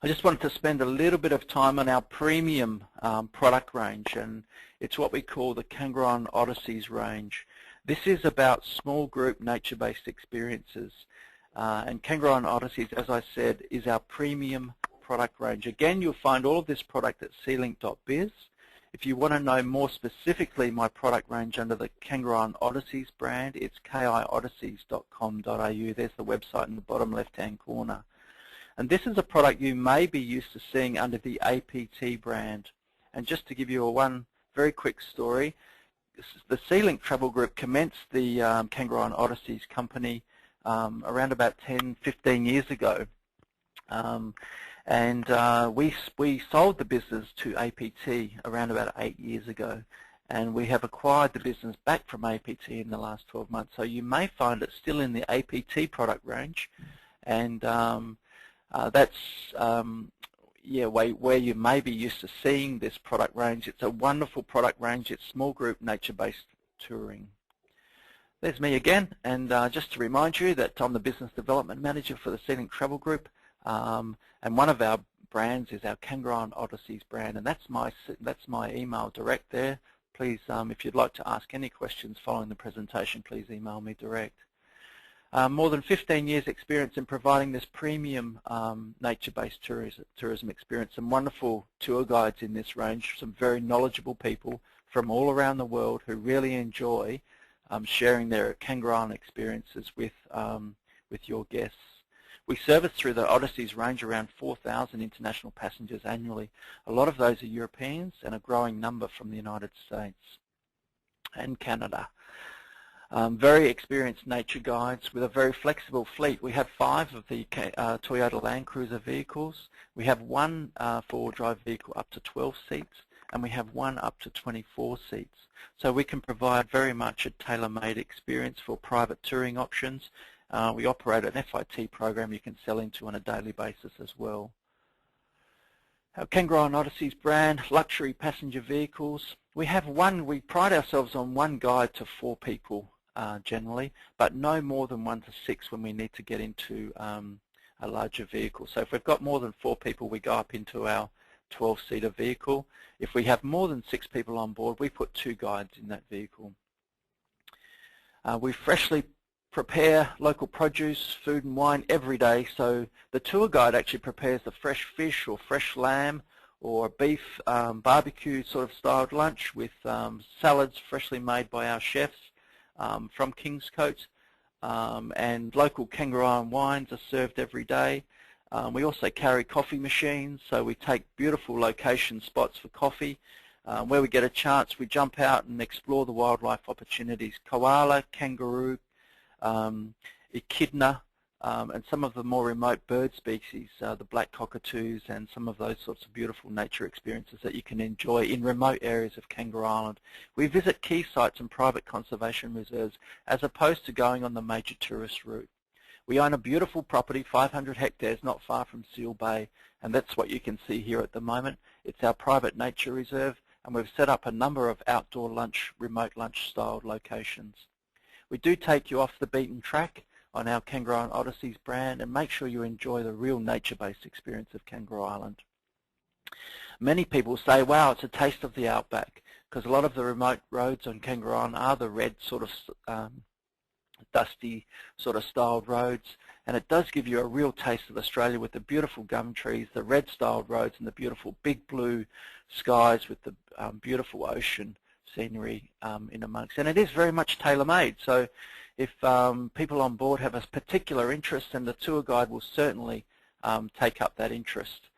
I just wanted to spend a little bit of time on our premium product range, and it's what we call the Kangaroo Island Odysseys range. This is about small group nature-based experiences, and Kangaroo Island Odysseys, as I said, is our premium product range. Again, you'll find all of this product at sealink.biz. If you want to know more specifically my product range under the Kangaroo Island Odysseys brand, it's kiodysseys.com.au. There's the website in the bottom left-hand corner. And this is a product you may be used to seeing under the APT brand. And just to give you one very quick story, the Sealink Travel Group commenced the Kangaroo Island Odysseys company around about 10-15 years ago. We sold the business to APT around about 8 years ago, and we have acquired the business back from APT in the last 12 months. So you may find it still in the APT product range, and that's where you may be used to seeing this product range. It's a wonderful product range. It's small group nature-based touring. There's me again, and just to remind you that I'm the Business Development Manager for the Sealink Travel Group. And one of our brands is our Kangaroo Island Odysseys brand, and that's my email direct there. Please, if you'd like to ask any questions following the presentation, please email me direct. More than 15 years experience in providing this premium nature-based tourism experience. Some wonderful tour guides in this range, some very knowledgeable people from all around the world who really enjoy sharing their Kangaroo Island experiences with your guests. We service through the Odysseys range around 4,000 international passengers annually. A lot of those are Europeans and a growing number from the United States and Canada. Very experienced nature guides with a very flexible fleet. We have 5 of the Toyota Land Cruiser vehicles. We have one 4-wheel-drive vehicle up to 12 seats, and we have one up to 24 seats. So we can provide very much a tailor-made experience for private touring options. We operate an FIT program you can sell into on a daily basis as well. Our Kangaroo Island Odysseys brand, luxury passenger vehicles. We pride ourselves on one guide to 4 people generally, but no more than 1 to 6 when we need to get into a larger vehicle. So if we've got more than 4 people, we go up into our 12-seater vehicle. If we have more than 6 people on board, we put 2 guides in that vehicle. We freshly prepare local produce, food and wine every day. So the tour guide actually prepares the fresh fish or fresh lamb or beef barbecue sort of styled lunch with salads freshly made by our chefs from Kingscote, and local Kangaroo Island wines are served every day. We also carry coffee machines, so we take beautiful location spots for coffee. Where we get a chance, we jump out and explore the wildlife opportunities. Koala, kangaroo, echidna, and some of the more remote bird species, the black cockatoos, and some of those sorts of beautiful nature experiences that you can enjoy in remote areas of Kangaroo Island. We visit key sites and private conservation reserves as opposed to going on the major tourist route. We own a beautiful property, 500 hectares, not far from Seal Bay, and that's what you can see here at the moment. It's our private nature reserve, and we've set up a number of outdoor remote lunch-styled locations. We do take you off the beaten track on our Kangaroo Island Odysseys brand and make sure you enjoy the real nature-based experience of Kangaroo Island. Many people say, wow, it's a taste of the outback, because a lot of the remote roads on Kangaroo Island are the red sort of dusty sort of styled roads, and it does give you a real taste of Australia with the beautiful gum trees, the red styled roads, and the beautiful big blue skies with the beautiful ocean scenery in amongst. And it is very much tailor-made, so if people on board have a particular interest, then the tour guide will certainly take up that interest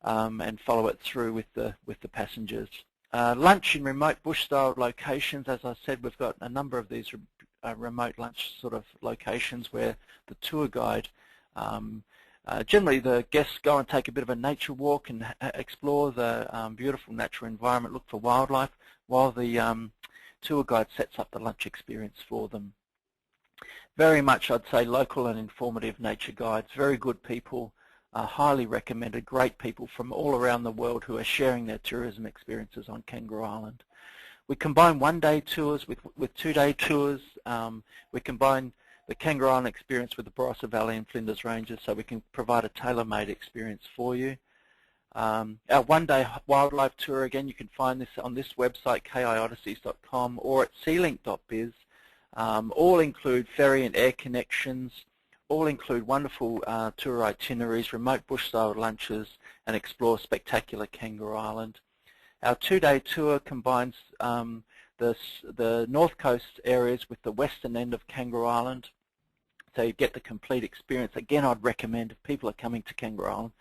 and follow it through with the passengers. Lunch in remote bush-styled locations. As I said, we've got a number of these remote lunch sort of locations where the tour guide, generally the guests go and take a bit of a nature walk and explore the beautiful natural environment, look for wildlife, while the tour guide sets up the lunch experience for them. Very much, I'd say, local and informative nature guides, very good people, highly recommended, great people from all around the world who are sharing their tourism experiences on Kangaroo Island. We combine one-day tours with two-day tours. We combine the Kangaroo Island experience with the Barossa Valley and Flinders Ranges, so we can provide a tailor-made experience for you. Our one-day wildlife tour, again, you can find this on this website, kiodysseys.com, or at sealink.biz. All include ferry and air connections, all include wonderful tour itineraries, remote bush-style lunches, and explore spectacular Kangaroo Island. Our two-day tour combines the north coast areas with the western end of Kangaroo Island, so you get the complete experience. Again, I'd recommend if people are coming to Kangaroo Island,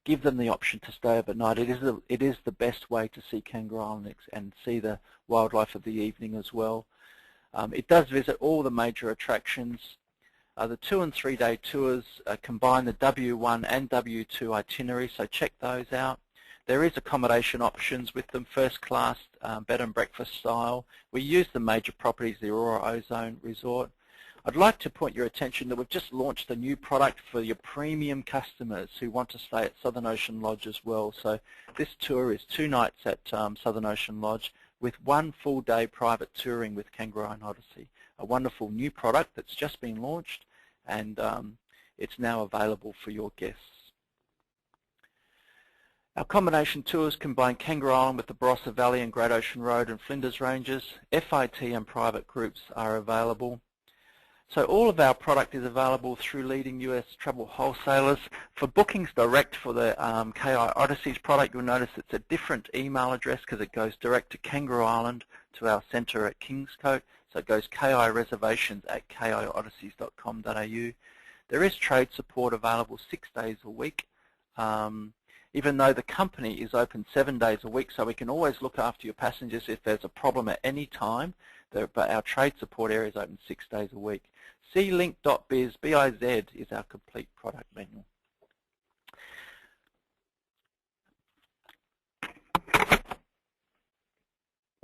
give them the option to stay overnight. It is the best way to see Kangaroo Island and see the wildlife of the evening as well. It does visit all the major attractions. The 2- and 3-day tours combine the W1 and W2 itineraries, so check those out. There is accommodation options with them, first class, bed and breakfast style. We use the major properties, the Aurora Ozone Resort. I'd like to point your attention that we've just launched a new product for your premium customers who want to stay at Southern Ocean Lodge as well. So this tour is 2 nights at Southern Ocean Lodge with 1 full day private touring with Kangaroo Island Odyssey. A wonderful new product that's just been launched, and it's now available for your guests. Our combination tours combine Kangaroo Island with the Barossa Valley and Great Ocean Road and Flinders Ranges. FIT and private groups are available. So all of our product is available through leading US travel wholesalers. For bookings direct for the KI Odysseys product, you'll notice it's a different email address because it goes direct to Kangaroo Island to our centre at Kingscote. So it goes kireservations@kiodysseys.com.au. There is trade support available 6 days a week, even though the company is open 7 days a week, so we can always look after your passengers if there's a problem at any time. But our trade support area is open 6 days a week. Sealink.biz, B-I-Z, is our complete product manual.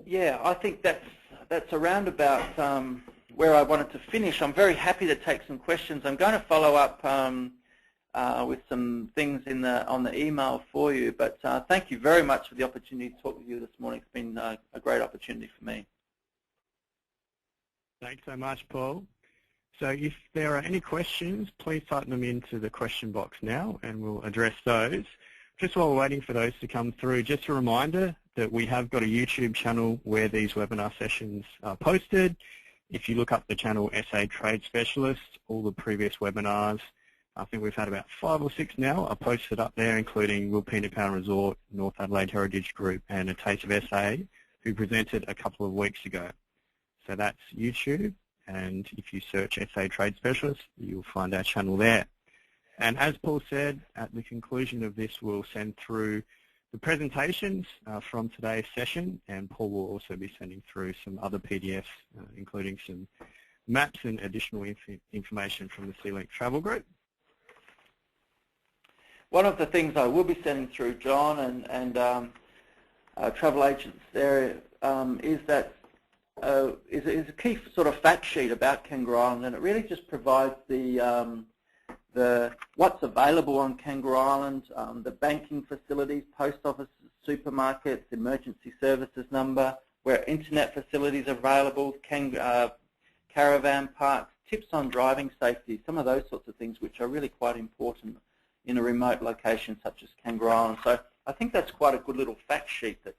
Yeah, I think that's around about where I wanted to finish. I'm very happy to take some questions. I'm going to follow up with some things on the email for you, but thank you very much for the opportunity to talk with you this morning. It's been a great opportunity for me. Thanks so much, Paul. So if there are any questions, please type them into the question box now and we'll address those. Just while we're waiting for those to come through, just a reminder that we have got a YouTube channel where these webinar sessions are posted. If you look up the channel SA Trade Specialist, all the previous webinars, I think we've had about 5 or 6 now, are posted up there, including Wilpena Pound Resort, North Adelaide Heritage Group and A Taste of SA, who presented a couple of weeks ago. So that's YouTube, and if you search SA Trade Specialist, you'll find our channel there. And as Paul said, at the conclusion of this, we'll send through the presentations from today's session, and Paul will also be sending through some other PDFs, including some maps and additional information from the Sealink Travel Group. One of the things I will be sending through, John, and travel agents there is that is a key sort of fact sheet about Kangaroo Island, and it really just provides what's available on Kangaroo Island, the banking facilities, post offices, supermarkets, emergency services number, where internet facilities are available, caravan parks, tips on driving safety, some of those sorts of things which are really quite important in a remote location such as Kangaroo Island. So I think that's quite a good little fact sheet that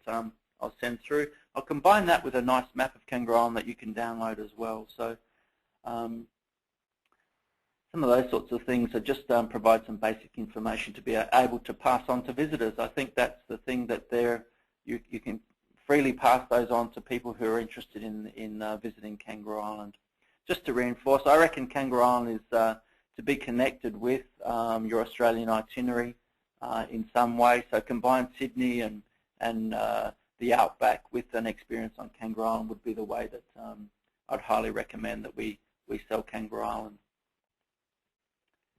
I'll send through. I'll combine that with a nice map of Kangaroo Island that you can download as well. So some of those sorts of things are just provide some basic information to be able to pass on to visitors. I think that's the thing that you can freely pass those on to people who are interested in visiting Kangaroo Island. Just to reinforce, I reckon Kangaroo Island is to be connected with your Australian itinerary in some way. So combine Sydney and the outback with an experience on Kangaroo Island would be the way that I'd highly recommend that we sell Kangaroo Island.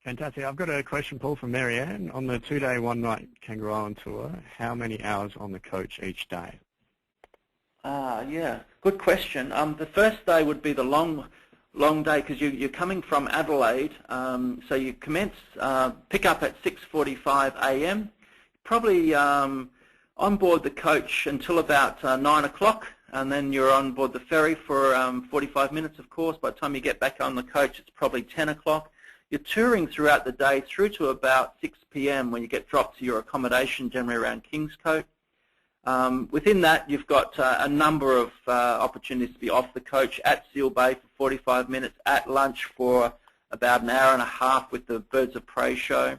Fantastic. I've got a question, Paul, from Marianne. On the 2-day, 1-night Kangaroo Island tour, how many hours on the coach each day? Yeah, good question. The first day would be the long day because you're coming from Adelaide, so you commence, pick up at 6:45 a.m. Probably on board the coach until about 9 o'clock and then you're on board the ferry for 45 minutes, of course. By the time you get back on the coach, it's probably 10 o'clock. You're touring throughout the day through to about 6 p.m. when you get dropped to your accommodation, generally around Kingscote. Within that, you've got a number of opportunities to be off the coach at Seal Bay for 45 minutes, at lunch for about an hour and a half with the Birds of Prey show,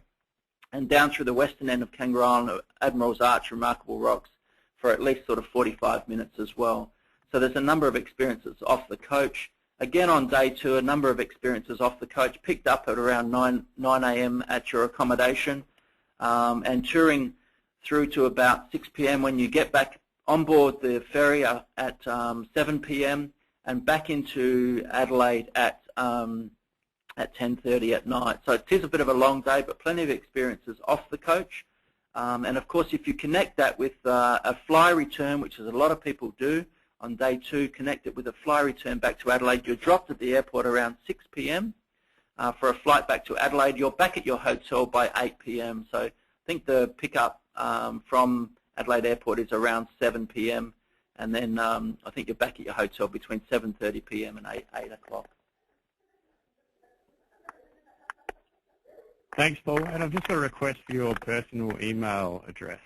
and down through the western end of Kangaroo Island, Admiral's Arch, Remarkable Rocks, for at least sort of 45 minutes as well. So there's a number of experiences off the coach. Again, on day 2, a number of experiences off the coach, picked up at around 9 a.m. at your accommodation, and touring through to about 6 p.m. when you get back on board the ferry at 7 p.m. and back into Adelaide at 10:30 at night. So it is a bit of a long day, but plenty of experiences off the coach. And of course, if you connect that with a fly return, which is a lot of people do on day 2, connect it with a fly return back to Adelaide. You're dropped at the airport around 6 p.m. For a flight back to Adelaide. You're back at your hotel by 8 p.m. So I think the pickup from Adelaide Airport is around 7 p.m. and then I think you're back at your hotel between 7:30 p.m. and 8 o'clock. Thanks, Paul. And I've just got a request for your personal email address.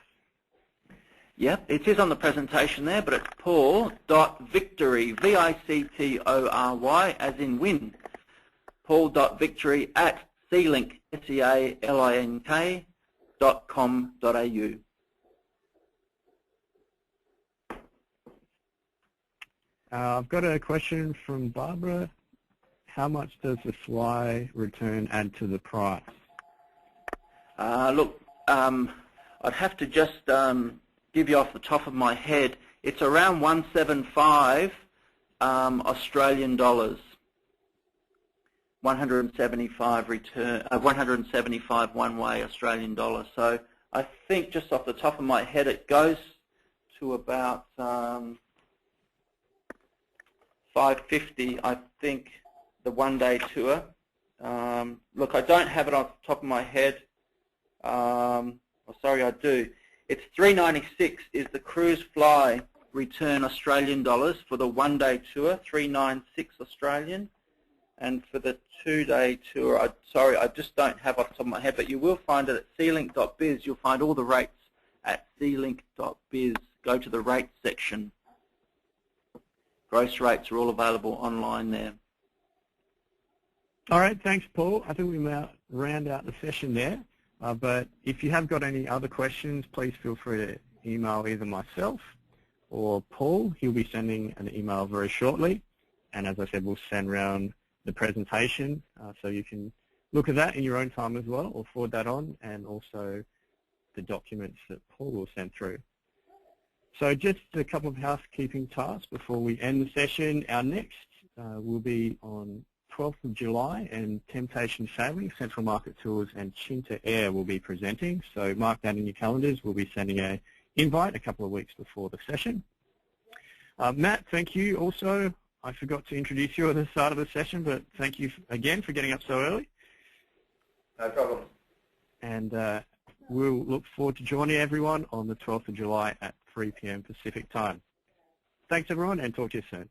Yep, it is on the presentation there, but it's paul.victory, V-I-C-T-O-R-Y, as in win, paul.victory at Sealink, SEALINK.com.au. I've got a question from Barbara. How much does the fly return add to the price? Look, I'd have to just give you off the top of my head. It's around 175 Australian dollars. 175 return, 175 one-way Australian dollars. So I think just off the top of my head, it goes to about 550. I think the one-day tour. Look, I don't have it off the top of my head. Sorry, I do. It's 396 is the cruise fly return Australian dollars for the one-day tour, 396 Australian. And for the two-day tour, I just don't have off the top of my head, but you will find it at sealink.biz. You'll find all the rates at sealink.biz. Go to the rates section. Gross rates are all available online there. All right, thanks, Paul. I think we might round out the session there. But if you have got any other questions, please feel free to email either myself or Paul. He'll be sending an email very shortly. And as I said, we'll send around the presentation so you can look at that in your own time as well, or forward that on, and also the documents that Paul will send through. So just a couple of housekeeping tasks before we end the session. Our next will be on 12th of July, and Temptation Sailing, Central Market Tours, and Chinta Air will be presenting. So mark that in your calendars. We'll be sending an invite a couple of weeks before the session. Matt, thank you also. I forgot to introduce you at the start of the session, but thank you again for getting up so early. No problem. And we'll look forward to joining everyone on the 12th of July at 3 p.m. Pacific time. Thanks, everyone, and talk to you soon.